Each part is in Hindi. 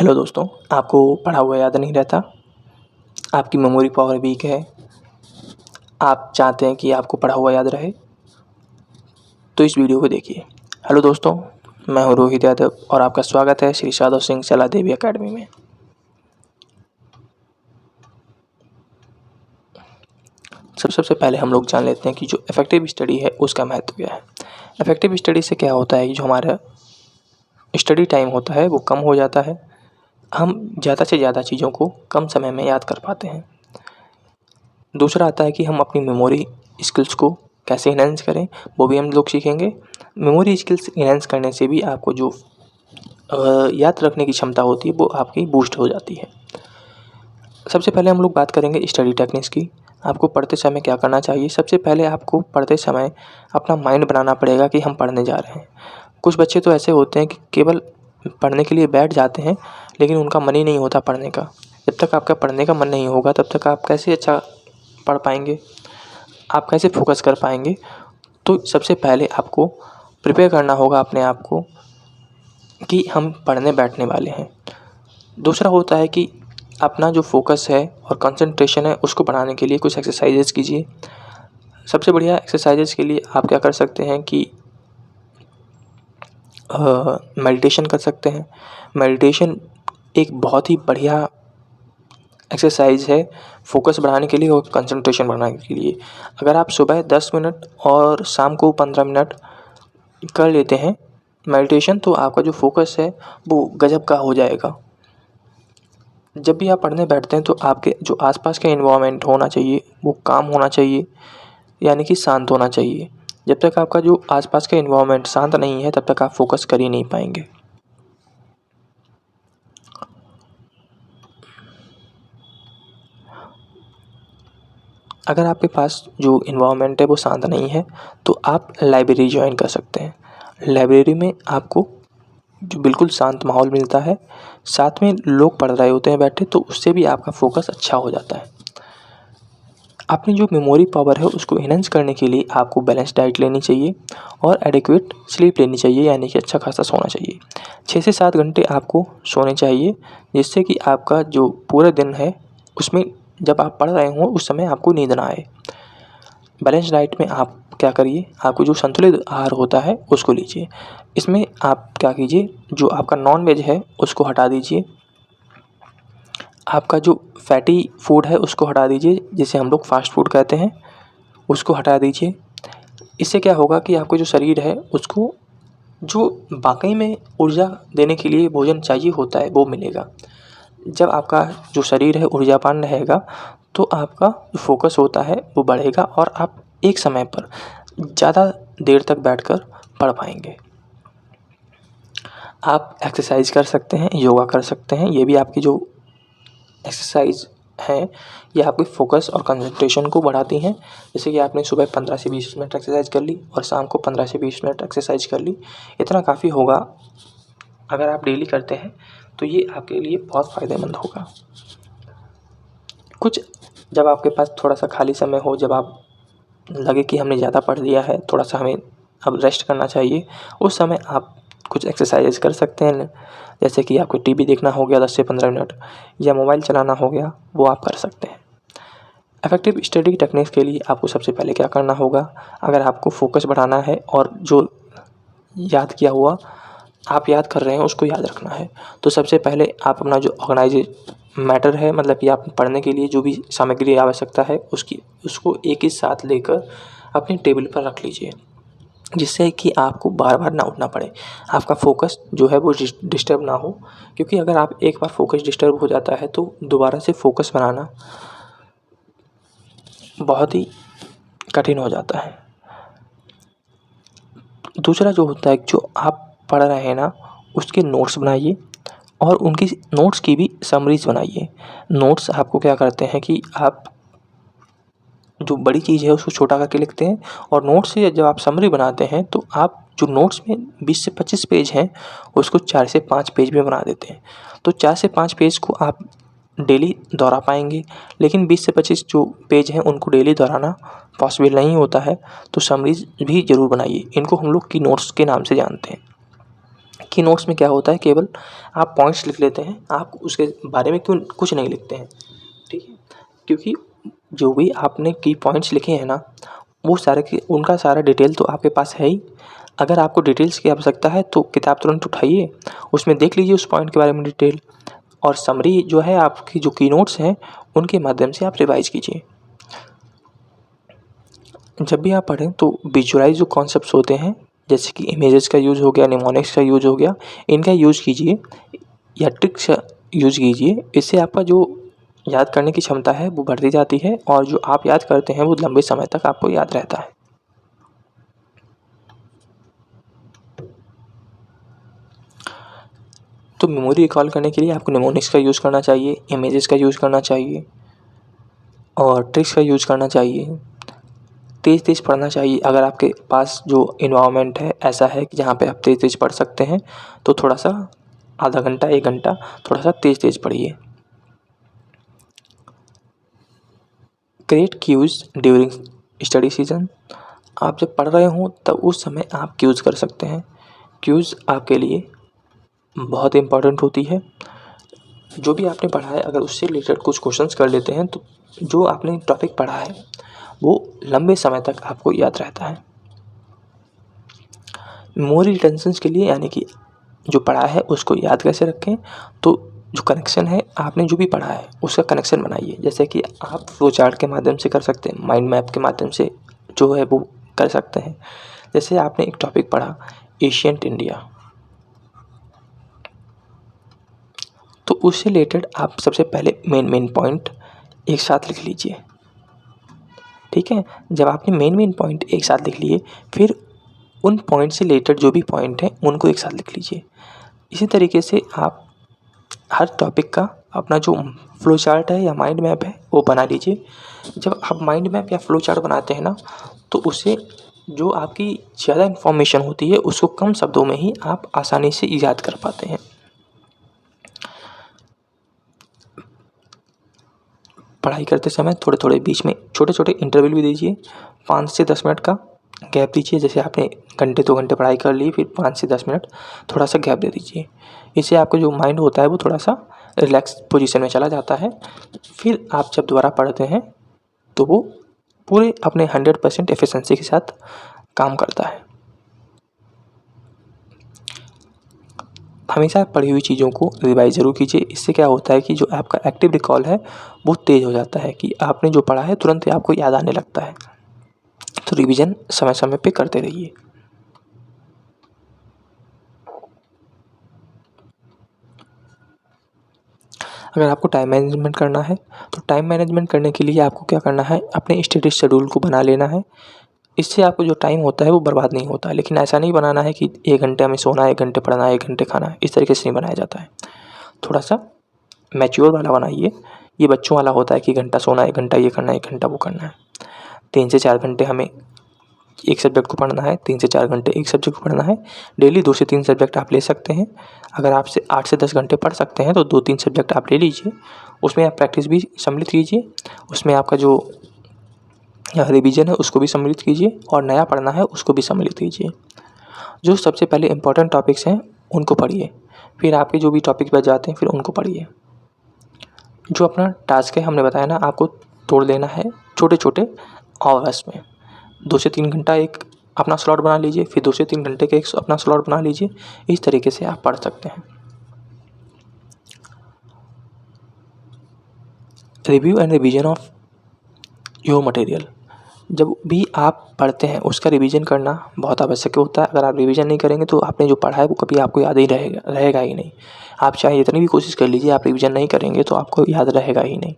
हेलो दोस्तों, आपको पढ़ा हुआ याद नहीं रहता, आपकी मेमोरी पावर वीक है, आप चाहते हैं कि आपको पढ़ा हुआ याद रहे, तो इस वीडियो को देखिए। हेलो दोस्तों, मैं हूं रोहित यादव और आपका स्वागत है श्री साधु सिंह सलाह देवी अकेडमी में। सबसे पहले हम लोग जान लेते हैं कि जो इफेक्टिव स्टडी है उसका महत्व क्या है। इफेक्टिव स्टडी से क्या होता है कि जो हमारा स्टडी टाइम होता है वो कम हो जाता है, हम ज़्यादा से ज़्यादा चीज़ों को कम समय में याद कर पाते हैं। दूसरा आता है कि हम अपनी मेमोरी स्किल्स को कैसे इनहेंस करें, वो भी हम लोग सीखेंगे। मेमोरी स्किल्स इनहेंस करने से भी आपको जो याद रखने की क्षमता होती है वो आपकी बूस्ट हो जाती है। सबसे पहले हम लोग बात करेंगे स्टडी टेक्निक्स की। आपको पढ़ते समय क्या करना चाहिए। सबसे पहले आपको पढ़ते समय अपना माइंड बनाना पड़ेगा कि हम पढ़ने जा रहे हैं। कुछ बच्चे तो ऐसे होते हैं कि केवल पढ़ने के लिए बैठ जाते हैं, लेकिन उनका मन ही नहीं होता पढ़ने का। जब तक आपका पढ़ने का मन नहीं होगा तब तक आप कैसे अच्छा पढ़ पाएंगे, आप कैसे फोकस कर पाएंगे। तो सबसे पहले आपको प्रिपेयर करना होगा अपने आप को कि हम पढ़ने बैठने वाले हैं। दूसरा होता है कि अपना जो फोकस है और कंसंट्रेशन है उसको बढ़ाने के लिए कुछ एक्सरसाइजेस कीजिए। सबसे बढ़िया एक्सरसाइजेस के लिए आप क्या कर सकते हैं कि मेडिटेशन कर सकते हैं। मेडिटेशन एक बहुत ही बढ़िया एक्सरसाइज है फोकस बढ़ाने के लिए और कंसंट्रेशन बढ़ाने के लिए। अगर आप सुबह 10 मिनट और शाम को 15 मिनट कर लेते हैं मेडिटेशन, तो आपका जो फोकस है वो गजब का हो जाएगा। जब भी आप पढ़ने बैठते हैं तो आपके जो आसपास का एनवायरनमेंट होना चाहिए वो काम होना चाहिए, यानी कि शांत होना चाहिए। जब तक आपका जो आसपास का एनवायरनमेंट शांत नहीं है तब तक आप फोकस कर ही नहीं पाएंगे। अगर आपके पास जो एनवायरनमेंट है वो शांत नहीं है तो आप लाइब्रेरी ज्वाइन कर सकते हैं। लाइब्रेरी में आपको जो बिल्कुल शांत माहौल मिलता है, साथ में लोग पढ़ रहे होते हैं बैठे, तो उससे भी आपका फोकस अच्छा हो जाता है। अपनी जो मेमोरी पावर है उसको इनहेंस करने के लिए आपको बैलेंस डाइट लेनी चाहिए और एडिक्वेट स्लीप लेनी चाहिए, यानी कि अच्छा खासा सोना चाहिए। 6 से 7 घंटे आपको सोने चाहिए, जिससे कि आपका जो पूरा दिन है उसमें जब आप पढ़ रहे हों उस समय आपको नींद ना आए। बैलेंस डाइट में आप क्या करिए, आपको जो संतुलित आहार होता है उसको लीजिए। इसमें आप क्या कीजिए, जो आपका नॉन वेज है उसको हटा दीजिए, आपका जो फैटी फूड है उसको हटा दीजिए, जिसे हम लोग फास्ट फूड कहते हैं, उसको हटा दीजिए। इससे क्या होगा कि आपको जो शरीर है उसको जो वाकई में ऊर्जा देने के लिए भोजन चाहिए होता है वो मिलेगा। जब आपका जो शरीर है ऊर्जावान रहेगा तो आपका जो फोकस होता है वो बढ़ेगा और आप एक समय पर ज़्यादा देर तक बैठकर पढ़ पाएंगे। आप एक्सरसाइज कर सकते हैं, योगा कर सकते हैं। ये भी आपकी जो एक्सरसाइज है ये आपके फोकस और कंसंट्रेशन को बढ़ाती हैं। जैसे कि आपने सुबह 15 से 20 मिनट एक्सरसाइज कर ली और शाम को 15 से 20 मिनट एक्सरसाइज कर ली, इतना काफ़ी होगा। अगर आप डेली करते हैं तो ये आपके लिए बहुत फ़ायदेमंद होगा। कुछ जब आपके पास थोड़ा सा खाली समय हो, जब आप लगे कि हमने ज़्यादा पढ़ लिया है, थोड़ा सा हमें अब रेस्ट करना चाहिए, उस समय आप कुछ एक्सरसाइजेस कर सकते हैं। जैसे कि आपको टीवी देखना हो गया 10 से 15 मिनट, या मोबाइल चलाना हो गया, वो आप कर सकते हैं। इफेक्टिव स्टडी टेक्निक्स के लिए आपको सबसे पहले क्या करना होगा, अगर आपको फोकस बढ़ाना है और जो याद किया हुआ आप याद कर रहे हैं उसको याद रखना है, तो सबसे पहले आप अपना जो ऑर्गेनाइज मैटर है, मतलब कि आप पढ़ने के लिए जो भी सामग्री आवश्यकता है उसको एक ही साथ लेकर अपने टेबल पर रख लीजिए, जिससे कि आपको बार बार ना उठना पड़े, आपका फोकस जो है वो डिस्टर्ब ना हो। क्योंकि अगर आप एक बार फोकस डिस्टर्ब हो जाता है तो दोबारा से फोकस बनाना बहुत ही कठिन हो जाता है। दूसरा जो होता है, जो आप पढ़ रहे हैं ना उसके नोट्स बनाइए और उनकी नोट्स की भी समरीज बनाइए। नोट्स आपको क्या करते हैं कि आप जो बड़ी चीज़ है उसको छोटा करके लिखते हैं, और नोट्स से जब आप समरी बनाते हैं तो आप जो नोट्स में 20 से 25 पेज हैं उसको 4 से 5 पेज में बना देते हैं। तो 4 से 5 पेज को आप डेली दोहरा पाएंगे, लेकिन 20 से 25 जो पेज हैं उनको डेली दोहराना पॉसिबल नहीं होता है। तो समरीज भी ज़रूर बनाइए, इनको हम लोग की नोट्स के नाम से जानते हैं। की नोट्स में क्या होता है, केवल आप पॉइंट्स लिख लेते हैं, आप उसके बारे में क्यों कुछ नहीं लिखते हैं, ठीक है। क्योंकि जो भी आपने की पॉइंट्स लिखे हैं ना, वो सारे के उनका सारा डिटेल तो आपके पास है ही। अगर आपको डिटेल्स की आवश्यकता है तो किताब तुरंत उठाइए, उसमें देख लीजिए उस पॉइंट के बारे में डिटेल, और समरी जो है आपकी जो की नोट्स हैं उनके माध्यम से आप रिवाइज कीजिए। जब भी आप पढ़ें तो विजुअलाइज जो कॉन्सेप्ट्स होते हैं, जैसे कि इमेजेस का यूज़ हो गया, निमोनिक्स का यूज़ हो गया, इनका यूज़ कीजिए या ट्रिक्स यूज़ कीजिए। इससे आपका जो याद करने की क्षमता है वो बढ़ती जाती है, और जो आप याद करते हैं वो लंबे समय तक आपको याद रहता है। तो मेमोरी रिकॉल करने के लिए आपको निमोनिक्स का यूज़ करना चाहिए, इमेजेस का यूज़ करना चाहिए और ट्रिक्स का यूज़ करना चाहिए। तेज़ तेज़ पढ़ना चाहिए। अगर आपके पास जो इन्वायरमेंट है ऐसा है कि जहाँ पे आप तेज़ तेज़ पढ़ सकते हैं, तो थोड़ा सा आधा घंटा 1 घंटा थोड़ा सा तेज़ तेज़ पढ़िए। Create cues during study season. आप जब पढ़ रहे हों तब उस समय आप क्यूज़ कर सकते हैं। क्यूज़ आपके लिए बहुत इम्पोर्टेंट होती है। जो भी आपने पढ़ा है अगर उससे रिलेटेड कुछ क्वेश्चंस कर लेते हैं तो जो आपने टॉपिक पढ़ा है वो लंबे समय तक आपको याद रहता है। मेमोरी रिटेंशंस के लिए, यानी कि जो पढ़ा है उसको याद कैसे रखें, तो जो कनेक्शन है, आपने जो भी पढ़ा है उसका कनेक्शन बनाइए। जैसे कि आप फ्लो चार्ट के माध्यम से कर सकते हैं, माइंड मैप के माध्यम से जो है वो कर सकते हैं। जैसे आपने एक टॉपिक पढ़ा एशियंट इंडिया, तो उससे रिलेटेड आप सबसे पहले मेन पॉइंट एक साथ लिख लीजिए, ठीक है। जब आपने मेन पॉइंट एक साथ लिख लिए, फिर उन पॉइंट से रिलेटेड जो भी पॉइंट हैं उनको एक साथ लिख लीजिए। इसी तरीके से आप हर टॉपिक का अपना जो फ्लो चार्ट है या माइंड मैप है वो बना लीजिए। जब आप माइंड मैप या फ्लो चार्ट बनाते हैं ना, तो उससे जो आपकी ज़्यादा इन्फॉर्मेशन होती है उसको कम शब्दों में ही आप आसानी से याद कर पाते हैं। पढ़ाई करते समय थोड़े थोड़े बीच में छोटे छोटे इंटरवल भी दीजिए। 5 से 10 मिनट का गैप दीजिए। जैसे आपने घंटे 2 घंटे पढ़ाई कर ली, फिर 5 से 10 मिनट थोड़ा सा गैप दे दीजिए। इससे आपका जो माइंड होता है वो थोड़ा सा रिलैक्स पोजीशन में चला जाता है। फिर आप जब दोबारा पढ़ते हैं तो वो पूरे अपने 100% एफिशिएंसी के साथ काम करता है। हमेशा पढ़ी हुई चीज़ों को रिवाइज ज़रूर कीजिए। इससे क्या होता है कि जो आपका एक्टिव रिकॉल है वो तेज़ हो जाता है, कि आपने जो पढ़ा है तुरंत ही आपको याद आने लगता है। तो रिवीजन समय समय पे करते रहिए। अगर आपको टाइम मैनेजमेंट करना है तो टाइम मैनेजमेंट करने के लिए आपको क्या करना है, अपने स्टडी शेड्यूल को बना लेना है। इससे आपको जो टाइम होता है वो बर्बाद नहीं होता है। लेकिन ऐसा नहीं बनाना है कि 1 घंटे हमें सोना है, 1 घंटे पढ़ना है, 1 घंटे खाना है, इस तरीके से नहीं बनाया जाता है। थोड़ा सा मैच्योर वाला बनाइए। ये बच्चों वाला होता है कि घंटा सोना है, 1 घंटा ये करना है, 1 घंटा वो करना है। 3 से 4 घंटे हमें एक सब्जेक्ट को पढ़ना है, 3 से 4 घंटे एक सब्जेक्ट को पढ़ना है। डेली 2 से 3 सब्जेक्ट आप ले सकते हैं। अगर आप 8 से 10 घंटे पढ़ सकते हैं तो 2-3 सब्जेक्ट आप ले लीजिए। उसमें आप प्रैक्टिस भी सम्मिलित कीजिए। उसमें आपका जो रिवीजन है उसको भी सम्मिलित कीजिए, और नया पढ़ना है उसको भी सम्मिलित कीजिए। जो सबसे पहले इम्पोर्टेंट टॉपिक्स हैं उनको पढ़िए, फिर आपके जो भी टॉपिक्स बच जाते हैं फिर उनको पढ़िए। जो अपना टास्क है हमने बताया ना, आपको तोड़ लेना है छोटे छोटे आवर्स में। 2 से 3 घंटा एक अपना स्लॉट बना लीजिए, फिर 2 से 3 घंटे का एक अपना स्लॉट बना लीजिए। इस तरीके से आप पढ़ सकते हैं। Review and revision of your material. जब भी आप पढ़ते हैं उसका रिवीजन करना बहुत आवश्यक होता है। अगर आप रिवीजन नहीं करेंगे तो आपने जो पढ़ा है वो कभी आपको याद ही रहेगा ही नहीं। आप चाहे जितनी भी कोशिश कर लीजिए, आप रिवीजन नहीं करेंगे तो आपको याद रहेगा ही नहीं।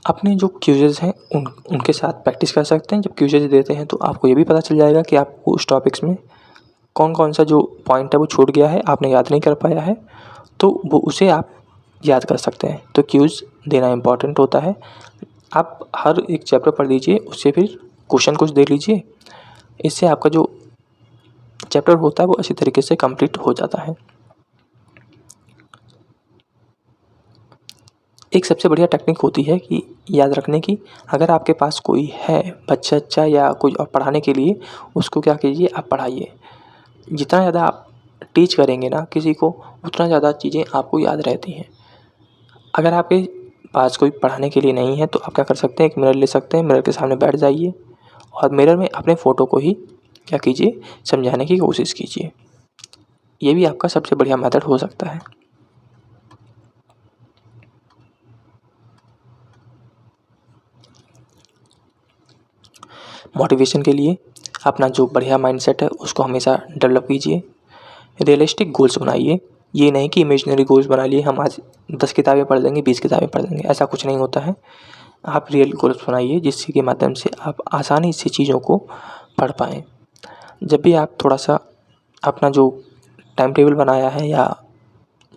अपने जो क्विज़ेज़ हैं उनके साथ प्रैक्टिस कर सकते हैं। जब क्विज़ेज़ देते हैं तो आपको ये भी पता चल जाएगा कि आपको उस टॉपिक्स में कौन कौन सा जो पॉइंट है वो छूट गया है, आपने याद नहीं कर पाया है, तो वो उसे आप याद कर सकते हैं। तो क्विज़ देना इम्पॉर्टेंट होता है। आप हर एक चैप्टर पढ़ लीजिए, उससे फिर क्वेश्चन कुछ दे लीजिए। इससे आपका जो चैप्टर होता है वो अच्छी तरीके से कंप्लीट हो जाता है। एक सबसे बढ़िया टेक्निक होती है कि याद रखने की, अगर आपके पास कोई है बच्चा या कोई और पढ़ाने के लिए, उसको क्या कीजिए, आप पढ़ाइए। जितना ज़्यादा आप टीच करेंगे ना किसी को, उतना ज़्यादा चीज़ें आपको याद रहती हैं। अगर आपके पास कोई पढ़ाने के लिए नहीं है तो आप क्या कर सकते हैं, एक मिरर ले सकते हैं, मिरर के सामने बैठ जाइए और मिरर में अपने फ़ोटो को ही क्या कीजिए, समझाने की कोशिश कीजिए। ये भी आपका सबसे बढ़िया मेथड हो सकता है। मोटिवेशन के लिए अपना जो बढ़िया माइंडसेट है उसको हमेशा डेवलप कीजिए। रियलिस्टिक गोल्स बनाइए। ये नहीं कि इमेजिनरी गोल्स बना लिए, हम आज 10 किताबें पढ़ लेंगे, 20 किताबें पढ़ लेंगे, ऐसा कुछ नहीं होता है। आप रियल गोल्स बनाइए जिसके माध्यम से आप आसानी से चीज़ों को पढ़ पाएँ। जब भी आप थोड़ा-सा अपना जो टाइम टेबल बनाया है या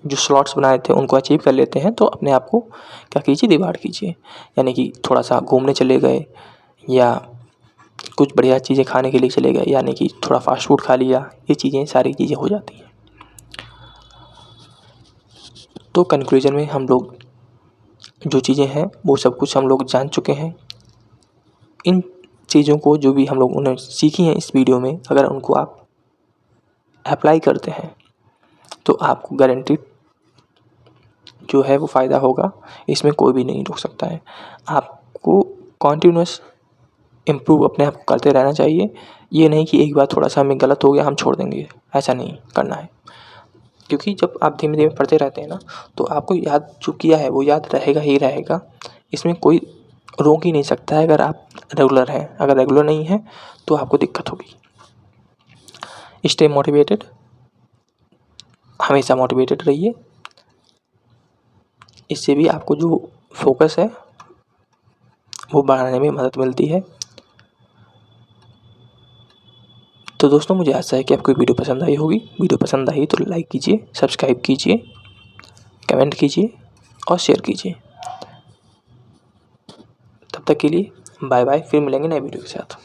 जो स्लॉट्स बनाए थे उनको अचीव कर लेते हैं तो अपने आप को क्या कीजिए, डिवाइड कीजिए। यानी कि थोड़ा-सा घूमने चले गए या कुछ बढ़िया चीज़ें खाने के लिए चले गए, यानी कि थोड़ा फ़ास्ट फूड खा लिया, ये चीज़ें सारी चीज़ें हो जाती हैं। तो कंक्लूजन में हम लोग जो चीज़ें हैं वो सब कुछ हम लोग जान चुके हैं। इन चीज़ों को जो भी हम लोगों ने सीखी हैं इस वीडियो में, अगर उनको आप अप्लाई करते हैं तो आपको गारंटीड जो है वो फ़ायदा होगा। इसमें कोई भी नहीं रोक सकता है। आपको कंटिन्यूअस इम्प्रूव अपने आप को करते रहना चाहिए। ये नहीं कि एक बार थोड़ा-सा हमें गलत हो गया हम छोड़ देंगे, ऐसा नहीं करना है। क्योंकि जब आप धीमे-धीमे पढ़ते रहते हैं ना तो आपको याद जो किया है वो याद रहेगा ही रहेगा। इसमें कोई रोक ही नहीं सकता है अगर आप रेगुलर हैं। अगर रेगुलर नहीं हैं तो आपको दिक्कत होगी। स्टे मोटिवेटेड, हमेशा मोटिवेटेड रहिए। इससे भी आपको जो फ़ोकस है वो बढ़ाने में मदद मिलती है। तो दोस्तों मुझे आशा है कि आपको वीडियो पसंद आई होगी। वीडियो पसंद आई तो लाइक कीजिए, सब्सक्राइब कीजिए, कमेंट कीजिए और शेयर कीजिए। तब तक के लिए बाय बाय। फिर मिलेंगे नए वीडियो के साथ।